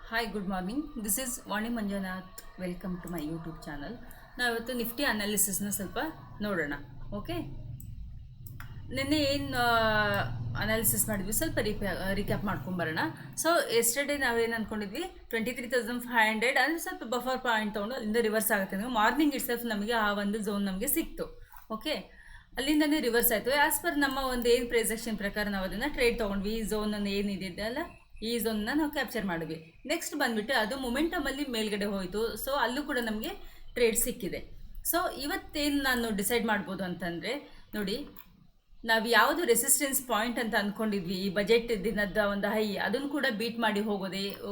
Hi good morning. This is Vani Manjunath. Welcome to my YouTube channel. ನಾವಿವತ್ತು ನಿಫ್ಟಿ ಅನಾಲಿಸಿಸ್ನ ಸ್ವಲ್ಪ ನೋಡೋಣ. ಓಕೆ, ನಿನ್ನೆ ಏನು ಅನಾಲಿಸಿಸ್ ಮಾಡಿದ್ವಿ ಸ್ವಲ್ಪ ರಿಕ್ಯಾಪ್ ಮಾಡ್ಕೊಂಬರೋಣ. ಸೊ ಎಸ್ಟರ್ಡೇ ನಾವೇನು ಅಂದ್ಕೊಂಡಿದ್ವಿ, 23,500 ಅಂದರೆ ಸ್ವಲ್ಪ ಬಫರ್ ಪಾಯಿಂಟ್ ತೊಗೊಂಡು ಅಲ್ಲಿಂದ ರಿವರ್ಸ್ ಆಗುತ್ತೆ. ನಮಗೆ ಮಾರ್ನಿಂಗ್ ಇಟ್ ಸೆಲ್ಫ್ ನಮಗೆ ಆ ಒಂದು ಝೋನ್ ನಮಗೆ ಸಿಕ್ತು. ಓಕೆ, ಅಲ್ಲಿಂದನೇ ರಿವರ್ಸ್ ಆಯಿತು. ಆ್ಯಸ್ ಪರ್ ನಮ್ಮ ಒಂದು ಏನು ಪ್ರೈಸೆಕ್ಷನ್ ಪ್ರಕಾರ ನಾವು ಅದನ್ನು ಟ್ರೇಡ್ ತೊಗೊಂಡ್ವಿ. ಈ ಝೋನನ್ನು ಏನಿದೆ ಅಲ್ಲ, ಈ ಝೋನ್ನ ನಾವು ಕ್ಯಾಪ್ಚರ್ ಮಾಡಿದ್ವಿ. ನೆಕ್ಸ್ಟ್ ಬಂದುಬಿಟ್ಟು ಅದು ಮೊಮೆಂಟಮಲ್ಲಿ ಮೇಲ್ಗಡೆ ಹೋಯಿತು. ಸೊ ಅಲ್ಲೂ ಕೂಡ ನಮಗೆ ಟ್ರೇಡ್ ಸಿಕ್ಕಿದೆ. ಸೊ ಇವತ್ತೇನು ನಾನು ಡಿಸೈಡ್ ಮಾಡ್ಬೋದು ಅಂತಂದರೆ, ನೋಡಿ, ನಾವು ಯಾವುದು ರೆಸಿಸ್ಟೆನ್ಸ್ ಪಾಯಿಂಟ್ ಅಂತ ಅಂದ್ಕೊಂಡಿದ್ವಿ ಈ ಬಜೆಟ್ ದಿನದ ಒಂದು ಹೈ, ಅದನ್ನು ಕೂಡ ಬೀಟ್ ಮಾಡಿ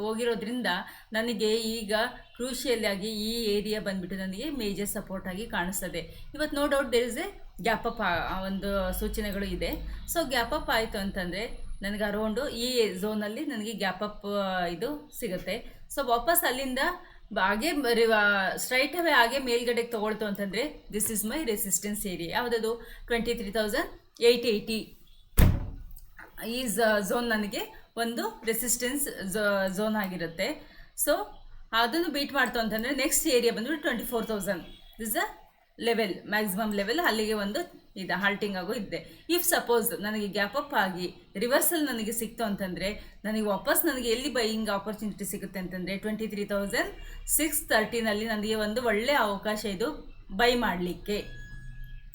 ಹೋಗಿರೋದ್ರಿಂದ ನನಗೆ ಈಗ ಕ್ರೂಷಿಯಲ್ ಆಗಿ ಈ ಏರಿಯಾ ಬಂದುಬಿಟ್ಟು ನನಗೆ ಮೇಜರ್ ಸಪೋರ್ಟ್ ಆಗಿ ಕಾಣಿಸ್ತದೆ. ಇವತ್ತು no doubt there is a gap up ಒಂದು ಸೂಚನೆಗಳು ಇದೆ. ಸೊ ಗ್ಯಾಪ್ ಅಪ್ ಆಯಿತು ಅಂತಂದರೆ ನನಗೆ ಅರೌಂಡು ಈ ಝೋನಲ್ಲಿ ನನಗೆ ಗ್ಯಾಪ್ ಅಪ್ ಇದು ಸಿಗುತ್ತೆ. ಸೊ ವಾಪಸ್ ಅಲ್ಲಿಂದ ಹಾಗೆ ಸ್ಟ್ರೈಟ್ ಅವೇ ಹಾಗೆ ಮೇಲ್ಗಡೆಗೆ ತೊಗೊಳ್ತು ಅಂತಂದರೆ this is my resistance area. ಯಾವುದದು 23,880 ಈ ಝೋನ್ ನನಗೆ ಒಂದು ರೆಸಿಸ್ಟೆನ್ಸ್ ಝೋನ್ ಆಗಿರುತ್ತೆ. ಸೊ ಅದನ್ನು ಬೀಟ್ ಮಾಡ್ತು ಅಂತಂದರೆ ನೆಕ್ಸ್ಟ್ ಏರಿಯಾ ಬಂದುಬಿಟ್ಟು 24,000 this a level, maximum level. ಅಲ್ಲಿಗೆ ಒಂದು ಇದು ಹಾಲ್ಟಿಂಗ್ ಆಗೋ ಇದೆ. ಇಫ್ ಸಪೋಸ್ ನನಗೆ ಗ್ಯಾಪ್ ಅಪ್ ಆಗಿ ರಿವರ್ಸಲ್ ನನಗೆ ಸಿಕ್ತು ಅಂತಂದರೆ ನನಗೆ ವಾಪಸ್ ನನಗೆ ಎಲ್ಲಿ ಬೈಯಿಂಗ್ ಆಪರ್ಚುನಿಟಿ ಸಿಗುತ್ತೆ ಅಂತಂದರೆ 23,630ನಲ್ಲಿ ನನಗೆ ಒಂದು ಒಳ್ಳೆಯ ಅವಕಾಶ ಇದು ಬೈ ಮಾಡಲಿಕ್ಕೆ.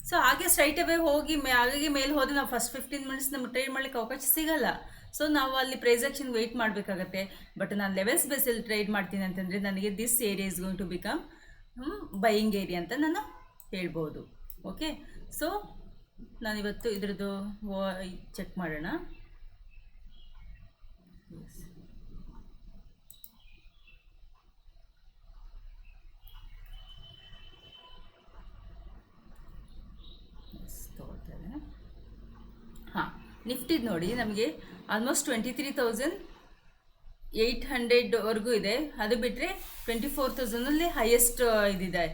ಸೊ ಹಾಗೆ ಸ್ಟ್ರೈಟ್ ಅವೇ ಹೋಗಿ ಹಾಗೆ ಮೇಲೆ ಹೋದರೆ ನಾವು ಫಸ್ಟ್ 15 ಮಿನಿಟ್ಸ್ ನಮ್ಗೆ ಟ್ರೇಡ್ ಮಾಡಲಿಕ್ಕೆ ಅವಕಾಶ ಸಿಗಲ್ಲ. ಸೊ ನಾವು ಅಲ್ಲಿ ಪ್ರೈಸ್ ಆಕ್ಷನ್ ವೆಯ್ಟ್ ಮಾಡಬೇಕಾಗತ್ತೆ. ಬಟ್ ನಾನು ಲೆವೆಲ್ಸ್ ಬೇಸಲ್ಲಿ ಟ್ರೇಡ್ ಮಾಡ್ತೀನಿ ಅಂತಂದರೆ ನನಗೆ this area is going to become buying area ಅಂತ ನಾನು ಹೇಳ್ಬೋದು. ಓಕೆ, ಸೊ ನಾನಿವತ್ತು ಇದ್ರದ್ದು ಚೆಕ್ ಮಾಡೋಣ. ಹಾಂ, ನಿಫ್ಟಿದು ನೋಡಿ ನಮಗೆ ಆಲ್ಮೋಸ್ಟ್ 23,800ವರೆಗೂ ಇದೆ. ಅದು ಬಿಟ್ಟರೆ 24,000ಅಲ್ಲಿ ಹೈಯೆಸ್ಟ್ ಇದಿದೆ.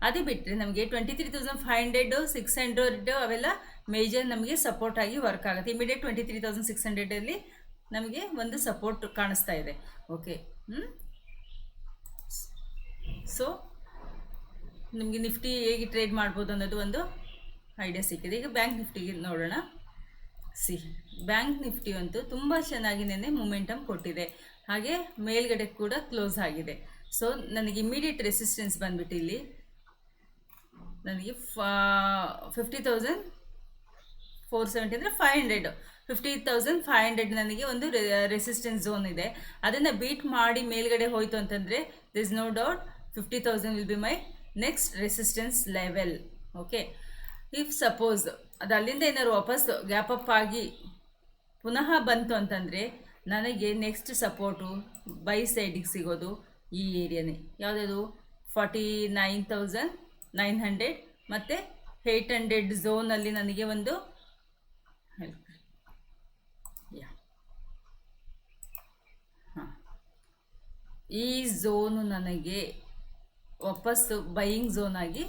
ಅದು ಬಿಟ್ಟರೆ ನಮಗೆ 23,500, 600 ಅವೆಲ್ಲ ಮೇಜರ್ ನಮಗೆ ಸಪೋರ್ಟ್ ಆಗಿ ವರ್ಕ್ ಆಗುತ್ತೆ. ಇಮಿಡಿಯೇಟ್ 23,600ಅಲ್ಲಿ ನಮಗೆ ಒಂದು ಸಪೋರ್ಟ್ ಕಾಣಿಸ್ತಾ ಇದೆ. ಓಕೆ, ಸೊ ನಿಮಗೆ ನಿಫ್ಟಿ ಹೇಗೆ ಟ್ರೇಡ್ ಮಾಡ್ಬೋದು ಅನ್ನೋದು ಒಂದು ಐಡಿಯಾ ಸಿಕ್ಕಿದೆ. ಈಗ ಬ್ಯಾಂಕ್ ನಿಫ್ಟಿಗೆ ನೋಡೋಣ. ಬ್ಯಾಂಕ್ ನಿಫ್ಟಿ ಅಂತೂ ತುಂಬ ಚೆನ್ನಾಗಿ ನೆನ್ನೆ ಮೊಮೆಂಟಮ್ ಕೊಟ್ಟಿದೆ, ಹಾಗೆ ಮೇಲ್ಗಡೆ ಕೂಡ ಕ್ಲೋಸ್ ಆಗಿದೆ. ಸೊ ನನಗೆ ಇಮ್ಮಿಡಿಯೇಟ್ ರೆಸಿಸ್ಟೆನ್ಸ್ ಬಂದ್ಬಿಟ್ಟು ಇಲ್ಲಿ ನನಗೆ 50,470 ಅಂದರೆ 500, 50,500 ನನಗೆ ಒಂದು ರೆಸಿಸ್ಟೆನ್ಸ್ ಝೋನ್ ಇದೆ. ಅದನ್ನು ಬೀಟ್ ಮಾಡಿ ಮೇಲ್ಗಡೆ ಹೋಯಿತು ಅಂತಂದರೆ this is no doubt 50,000 will be my next resistance level. Okay, if suppose ಅದು ಅಲ್ಲಿಂದ ಏನಾದ್ರು ವಾಪಸ್ ಗ್ಯಾಪ್ ಅಪ್ ಆಗಿ ಪುನಃ ಬಂತು ಅಂತಂದರೆ ನನಗೆ ನೆಕ್ಸ್ಟ್ ಸಪೋರ್ಟು ಬೈ ಸೈಡಿಗೆ ಸಿಗೋದು ಈ ಏರಿಯಾನೇ. ಯಾವುದದು 49,900 ಮತ್ತು 800 ಝೋನಲ್ಲಿ ನನಗೆ ಒಂದು ಈ ಝೋನು ನನಗೆ ವಾಪಸ್ಸು ಬೈಯಿಂಗ್ ಝೋನ್ ಆಗಿ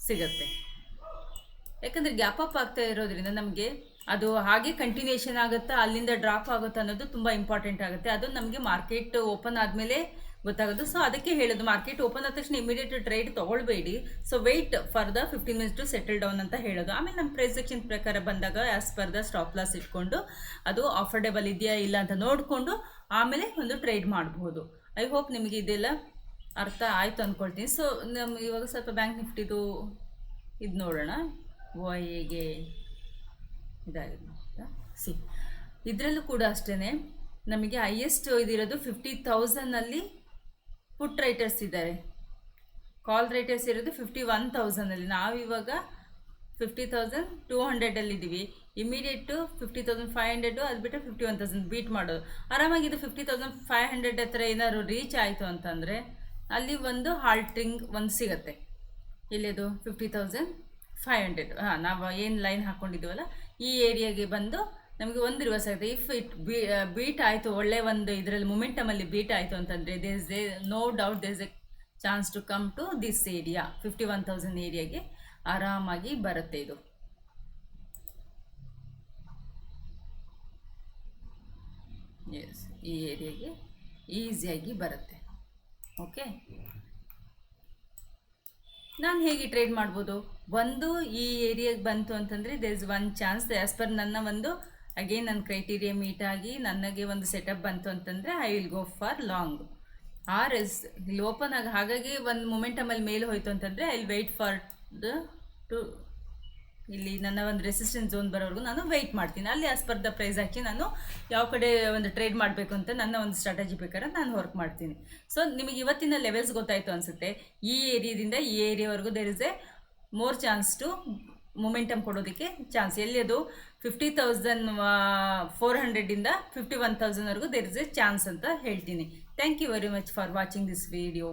ಸಿಗುತ್ತೆ. ಯಾಕಂದರೆ ಗ್ಯಾಪ್ ಅಪ್ ಆಗ್ತಾ ಇರೋದ್ರಿಂದ ನಮಗೆ ಅದು ಹಾಗೆ ಕಂಟಿನ್ಯೂಷನ್ ಆಗುತ್ತಾ ಅಲ್ಲಿಂದ ಡ್ರಾಪ್ ಆಗುತ್ತಾ ಅನ್ನೋದು ತುಂಬ ಇಂಪಾರ್ಟೆಂಟ್ ಆಗುತ್ತೆ. ಅದು ನಮಗೆ ಮಾರ್ಕೆಟ್ ಓಪನ್ ಆದಮೇಲೆ ಗೊತ್ತಾಗೋದು. ಸೊ ಅದಕ್ಕೆ ಹೇಳೋದು, ಮಾರ್ಕೆಟ್ ಓಪನ್ ಆದ ತಕ್ಷಣ ಇಮಿಡಿಯೇಟ್ ಟ್ರೇಡ್ ತೊಗೊಳ್ಬೇಡಿ. So wait for the 15 minutes to settle down ಅಂತ ಹೇಳೋದು. ಆಮೇಲೆ ನಮ್ಮ ಪ್ರೈಸ್ ಆಕ್ಷನ್ ಪ್ರಕಾರ ಬಂದಾಗ as per the stop loss ಇಟ್ಕೊಂಡು ಅದು ಆಫರ್ಡೇಬಲ್ ಇದೆಯಾ ಇಲ್ಲ ಅಂತ ನೋಡಿಕೊಂಡು ಆಮೇಲೆ ಒಂದು ಟ್ರೇಡ್ ಮಾಡ್ಬೋದು. ಐ ಹೋಪ್ ನಿಮಗೆ ಇದೆಲ್ಲ ಅರ್ಥ ಆಯಿತು ಅಂದ್ಕೊಳ್ತೀನಿ. ಸೊ ಇವಾಗ ಸ್ವಲ್ಪ ಬ್ಯಾಂಕ್ ನಿಫ್ಟಿದು ಇದು ನೋಡೋಣ. ಹೇಗೆ ಇದಾಗಿದೆ ಇದರಲ್ಲೂ ಕೂಡ ಅಷ್ಟೇ ನಮಗೆ ಹೈಯೆಸ್ಟ್ ಇದಿರೋದು 50,000ಅಲ್ಲಿ ಪುಟ್ ರೈಟರ್ಸ್ ಇದ್ದಾರೆ. ಕಾಲ್ ರೈಟರ್ಸ್ ಇರೋದು 51,000ಅಲ್ಲಿ. ನಾವಿವಾಗ 50,200ಅಲ್ಲಿದ್ದೀವಿ. ಇಮಿಡಿಯೇಟು 50,500, ಅದು ಬಿಟ್ಟರೆ 51,000 ಬೀಟ್ ಮಾಡೋದು ಆರಾಮಾಗಿ. ಇದು 50,500 ಹತ್ರ ಏನಾದ್ರು ರೀಚ್ ಆಯಿತು ಅಂತಂದರೆ ಅಲ್ಲಿ ಒಂದು ಹಾಲ್ಟಿಂಗ್ ಒಂದು ಸಿಗುತ್ತೆ. ಇಲ್ಲಿದು 50,500. ನಾವು ಏನು ಲೈನ್ ಹಾಕ್ಕೊಂಡಿದ್ದೀವಲ್ಲ ಈ ಏರಿಯಾಗೆ ಬಂದು ನಮಗೆ ಒಂದು ರಿವರ್ಸ್ ಆಗುತ್ತೆ. ಇಫ್ ಇಟ್ ಬೀಟ್ ಆಯಿತು, ಒಳ್ಳೆ ಒಂದು ಇದರಲ್ಲಿ ಮೊಮೆಂಟಮಲ್ಲಿ ಬೀಟ್ ಆಯಿತು ಅಂತಂದರೆ there is a no doubt there is a chance to come to this area. 51,000 ಏರಿಯಾಗೆ ಆರಾಮಾಗಿ ಬರುತ್ತೆ ಇದು. ಎಸ್, ಈ ಏರಿಯಾಗೆ ಈಸಿಯಾಗಿ ಬರುತ್ತೆ. ಓಕೆ, ನಾನು ಹೇಗೆ ಟ್ರೇಡ್ ಮಾಡ್ಬೋದು? ಒಂದು ಈ ಏರಿಯಾಗೆ ಬಂತು ಅಂತಂದರೆ there is one chance as per ನನ್ನ ಒಂದು ಅಗೇನ್ ನನ್ನ ಕ್ರೈಟೀರಿಯಾ ಮೀಟ್ ಆಗಿ ನನಗೆ ಒಂದು ಸೆಟಪ್ ಬಂತು ಅಂತಂದರೆ I will go for long. R S ಇಲ್ಲಿ ಓಪನ್ ಆಗಿ ಹಾಗಾಗಿ ಒಂದು ಮೊಮೆಂಟಮಲ್ಲಿ ಮೇಲೆ ಹೋಯ್ತು ಅಂತಂದರೆ I will wait for to ಇಲ್ಲಿ ನನ್ನ ಒಂದು ರೆಸಿಸ್ಟೆನ್ಸ್ ಝೋನ್ ಬರೋವರೆಗೂ ನಾನು ವೆಯ್ಟ್ ಮಾಡ್ತೀನಿ. ಅಲ್ಲಿ ಆಸ್ ಪರ್ ದ ಪ್ರೈಸ್ ಹಾಕಿ ನಾನು ಯಾವ ಕಡೆ ಒಂದು ಟ್ರೇಡ್ ಮಾಡಬೇಕು ಅಂತ ನನ್ನ ಒಂದು ಸ್ಟ್ರಾಟಜಿ ಬೇಕಾದ್ರೆ ನಾನು ವರ್ಕ್ ಮಾಡ್ತೀನಿ. ಸೊ ನಿಮಗೆ ಇವತ್ತಿನ ಲೆವೆಲ್ಸ್ ಗೊತ್ತಾಯಿತು ಅನಿಸುತ್ತೆ. ಈ ಏರಿಯಾದಿಂದ ಈ ಏರಿಯಾವರೆಗೂ there is a more chance to momentum ಕೊಡೋದಕ್ಕೆ ಚಾನ್ಸ್. ಎಲ್ಲಿ ಅದು 50,400ಇಂದ 51,000ವರೆಗೂ ದೇರ್ ಇಸ್ ಎ ಚಾನ್ಸ್ ಅಂತ ಹೇಳ್ತೀನಿ. Thank you very much for watching this video.